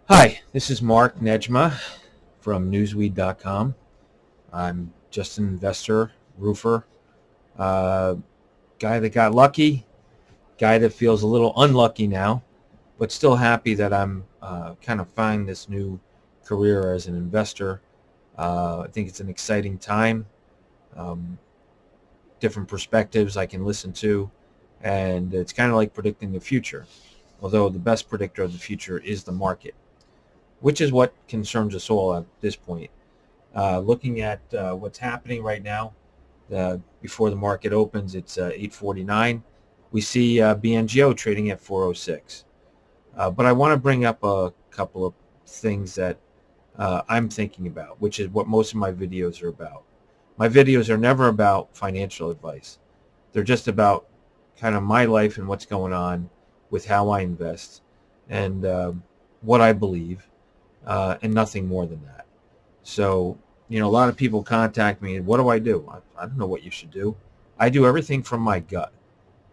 Hi, this is Mark Nejma from Newsweed.com. I'm just an investor, roofer, uh, guy that got lucky, guy that feels a little unlucky now, but still happy that I'm kind of finding this new career as an investor. I think it's an exciting time, um, different perspectives I can listen to, and it's kind of like predicting the future, although the best predictor of the future is the market, which is what concerns us all at this point. Looking at what's happening right now, before the market opens, it's 8:49. We see BNGO trading at 406. But I want to bring up a couple of things that I'm thinking about, which is what most of my videos are about. My videos are never about financial advice. They're just about kind of my life and what's going on with how I invest and what I believe, and nothing more than that. So, a lot of people contact me, and what do I do? I don't know what you should do. I do everything from my gut,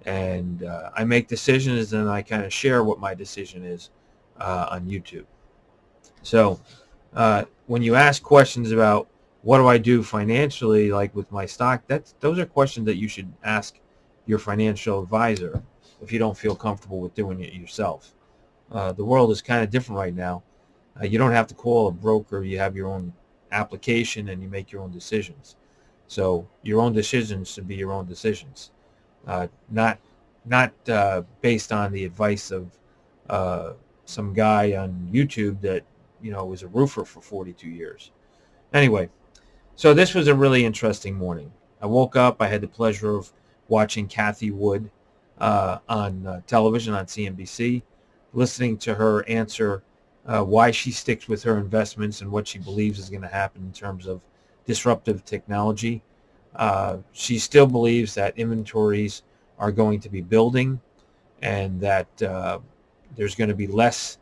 and I make decisions, and I kind of share what my decision is on YouTube. So, when you ask questions about what do I do financially, like with my stock, those are questions that you should ask your financial advisor if you don't feel comfortable with doing it yourself. The world is kind of different right now. You don't have to call a broker. You have your own application and you make your own decisions. So your own decisions should be your own decisions, not based on the advice of some guy on YouTube that was a roofer for 42 years. Anyway, so this was a really interesting morning. I woke up. I had the pleasure of watching Cathie Wood on television on CNBC, listening to her answer why she sticks with her investments and what she believes is going to happen in terms of disruptive technology. She still believes that inventories are going to be building and that there's going to be less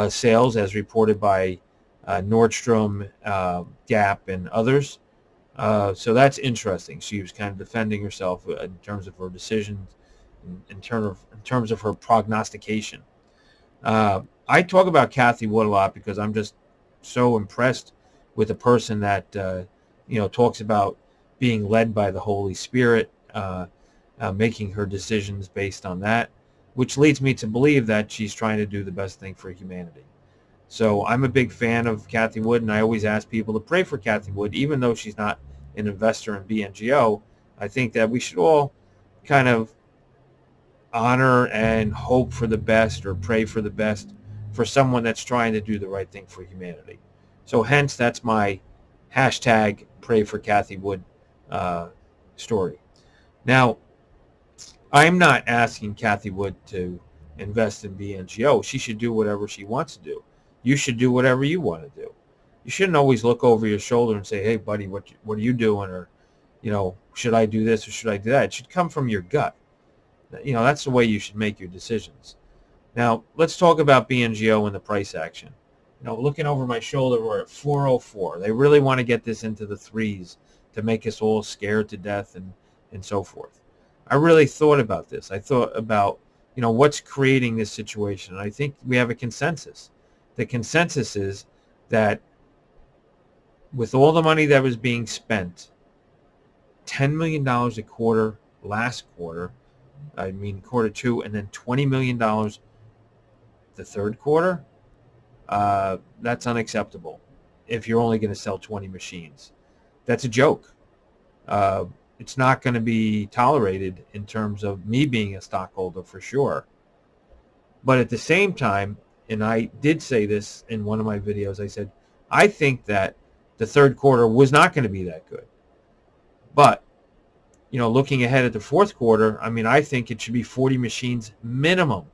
sales as reported by Nordstrom, Gap, and others. So that's interesting. She was kind of defending herself in terms of her decisions, in terms of her prognostication. I talk about Cathie Wood a lot because I'm just so impressed with a person that talks about being led by the Holy Spirit, making her decisions based on that, which leads me to believe that she's trying to do the best thing for humanity. So I'm a big fan of Cathie Wood, and I always ask people to pray for Cathie Wood, even though she's not an investor in BNGO. I think that we should all kind of honor and hope for the best or pray for the best for someone that's trying to do the right thing for humanity. So hence, that's my hashtag pray for Cathie Wood story. Now, I'm not asking Cathie Wood to invest in BNGO. She should do whatever she wants to do. You should do whatever you want to do. You shouldn't always look over your shoulder and say, hey, buddy, what are you doing? Or, should I do this or should I do that? It should come from your gut. That's the way you should make your decisions. Now, let's talk about BNGO and the price action. Looking over my shoulder, we're at 404. They really want to get this into the threes to make us all scared to death and so forth. I really thought about this. I thought about, what's creating this situation. And I think we have a consensus. The consensus is that with all the money that was being spent, $10 million a quarter last quarter, quarter two, and then $20 million the third quarter, that's unacceptable if you're only going to sell 20 machines. That's a joke. It's not going to be tolerated in terms of me being a stockholder for sure. But at the same time, and I did say this in one of my videos, I said, I think that the third quarter was not going to be that good. But, looking ahead at the fourth quarter, I think it should be 40 machines minimum.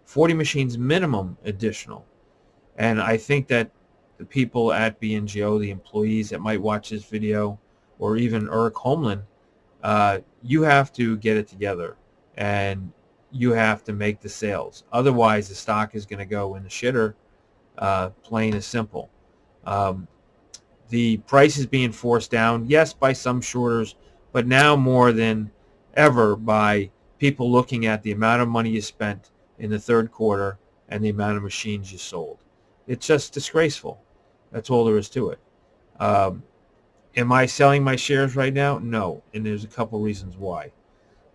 40 machines minimum additional. And I think that the people at BNGO, the employees that might watch this video, or even Eric Holmlin, you have to get it together and you have to make the sales. Otherwise, the stock is going to go in the shitter, plain and simple. The price is being forced down, yes, by some shorters, but now more than ever by people looking at the amount of money you spent in the third quarter and the amount of machines you sold. It's just disgraceful. That's all there is to it. Um, am I selling my shares right now? No, and there's a couple reasons why.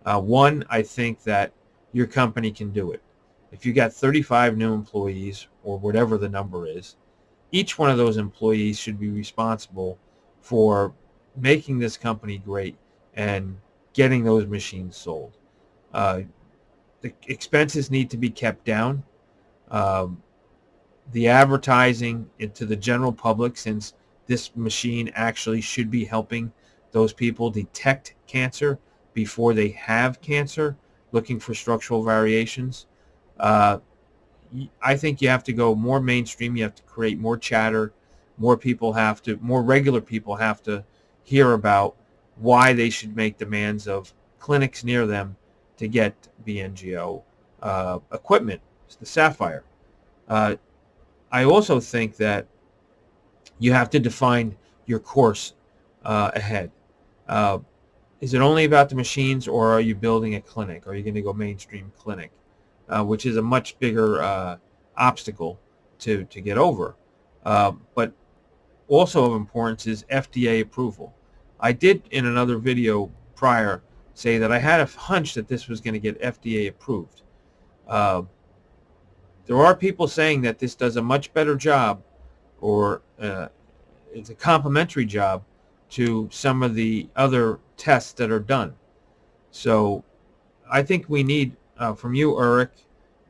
One, I think that your company can do it. If you got 35 new employees or whatever the number is, each one of those employees should be responsible for making this company great and getting those machines sold. Uh, the expenses need to be kept down. Um, the advertising to the general public, since this machine actually should be helping those people detect cancer before they have cancer, looking for structural variations. Uh, I think you have to go more mainstream. You have to create more chatter. More regular people have to hear about why they should make demands of clinics near them to get BNGO equipment. It's the Sapphire. Uh, I also think that you have to define your course ahead. Uh, is it only about the machines, or are you building a clinic? Are you going to go mainstream clinic, which is a much bigger obstacle to get over? But also of importance is FDA approval. I did in another video prior say that I had a hunch that this was going to get FDA approved. Uh, there are people saying that this does a much better job, or it's a complementary job to some of the other tests that are done. So I think we need, from you, Eric,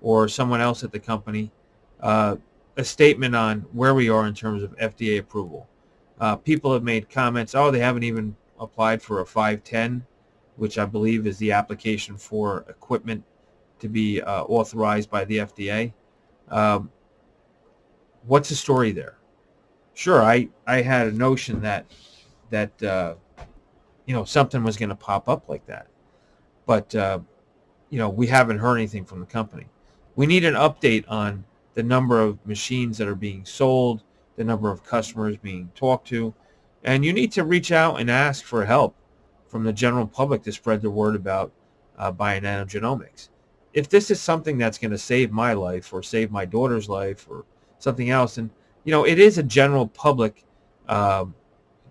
or someone else at the company, a statement on where we are in terms of FDA approval. People have made comments, oh, they haven't even applied for a 510, which I believe is the application for equipment to be authorized by the FDA. What's the story there? Sure, I had a notion that something was going to pop up like that, but we haven't heard anything from the company. We need an update on the number of machines that are being sold, the number of customers being talked to, and you need to reach out and ask for help from the general public to spread the word about bionanogenomics. If this is something that's going to save my life or save my daughter's life or something else, and it is a general public uh,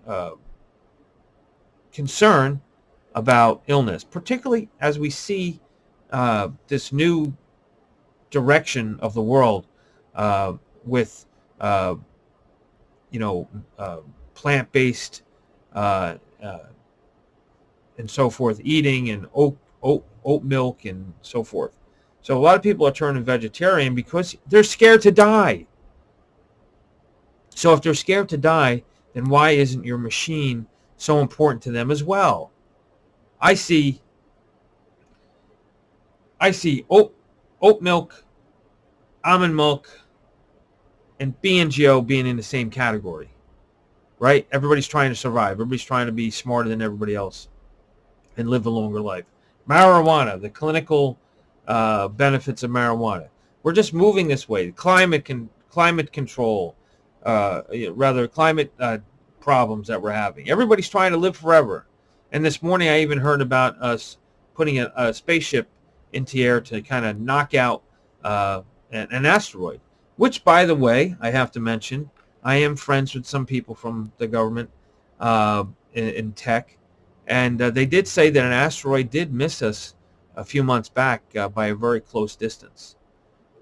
uh, concern about illness, particularly as we see this new direction of the world with uh, plant-based uh, uh, and so forth, eating, and oat milk and so forth. So a lot of people are turning vegetarian because they're scared to die. So if they're scared to die, then why isn't your machine so important to them as well? I see oat milk, almond milk, and BNGO being in the same category, right? Everybody's trying to survive. Everybody's trying to be smarter than everybody else and live a longer life. Marijuana, the clinical benefits of marijuana. We're just moving this way. Climate control, climate problems that we're having. Everybody's trying to live forever. And this morning I even heard about us putting a spaceship into the air to kind of knock out an asteroid, which, by the way, I have to mention, I am friends with some people from the government in tech, and they did say that an asteroid did miss us a few months back by a very close distance.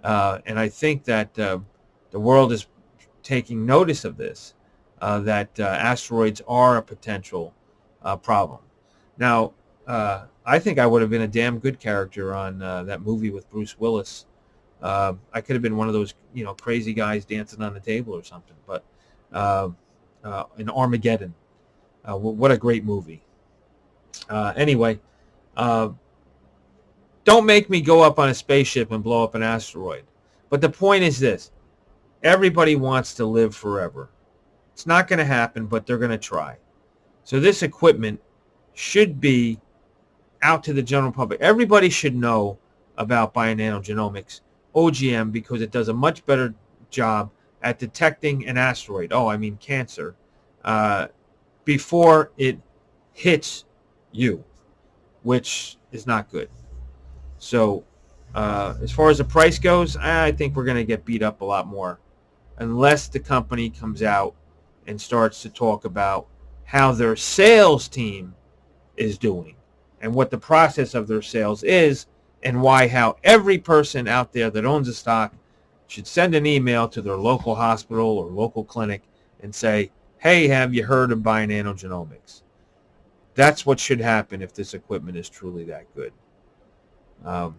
And I think that the world is taking notice of this, that asteroids are a potential problem. Now, I think I would have been a damn good character on that movie with Bruce Willis. I could have been one of those, crazy guys dancing on the table or something. But in Armageddon, what a great movie. Anyway, don't make me go up on a spaceship and blow up an asteroid. But the point is this: everybody wants to live forever. It's not going to happen, but they're going to try. So this equipment should be out to the general public. Everybody should know about bionanogenomics, OGM, because it does a much better job at detecting an asteroid, cancer, before it hits you, which is not good. So as far as the price goes, I think we're going to get beat up a lot more unless the company comes out and starts to talk about how their sales team is doing and what the process of their sales is, and how every person out there that owns a stock should send an email to their local hospital or local clinic and say, hey, have you heard of Bionano Genomics? That's what should happen if this equipment is truly that good. The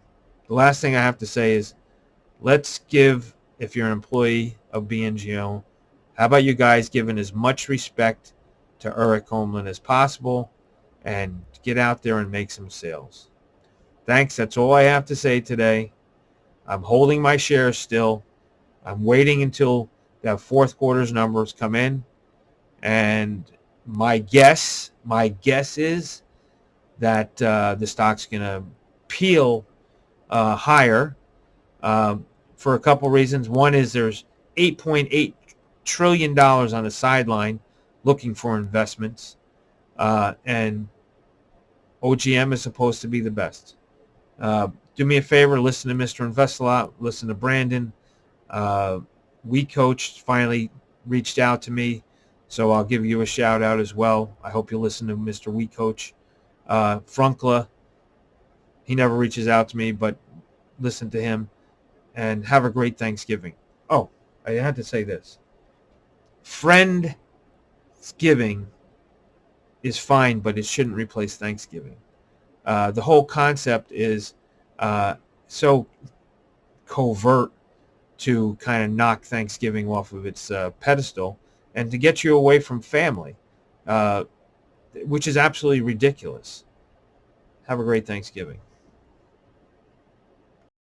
last thing I have to say is, let's give, if you're an employee of BNGO, how about you guys giving as much respect to Eric Holmlin as possible and get out there and make some sales. Thanks. That's all I have to say today. I'm holding my shares still. I'm waiting until that fourth quarter's numbers come in. And my guess is that the stock's going to peel higher for a couple reasons. One is there's $8.8 trillion on the sideline looking for investments. And OGM is supposed to be the best. Do me a favor, listen to Mr. Investalot, listen to Brandon. We Coach finally reached out to me, so I'll give you a shout out as well. I hope you listen to Mr. We Coach. Frunkla, he never reaches out to me, but listen to him. And have a great Thanksgiving. Oh, I had to say this. Friendsgiving is fine, but it shouldn't replace Thanksgiving. The whole concept is so covert to kind of knock Thanksgiving off of its pedestal and to get you away from family, which is absolutely ridiculous. Have a great Thanksgiving.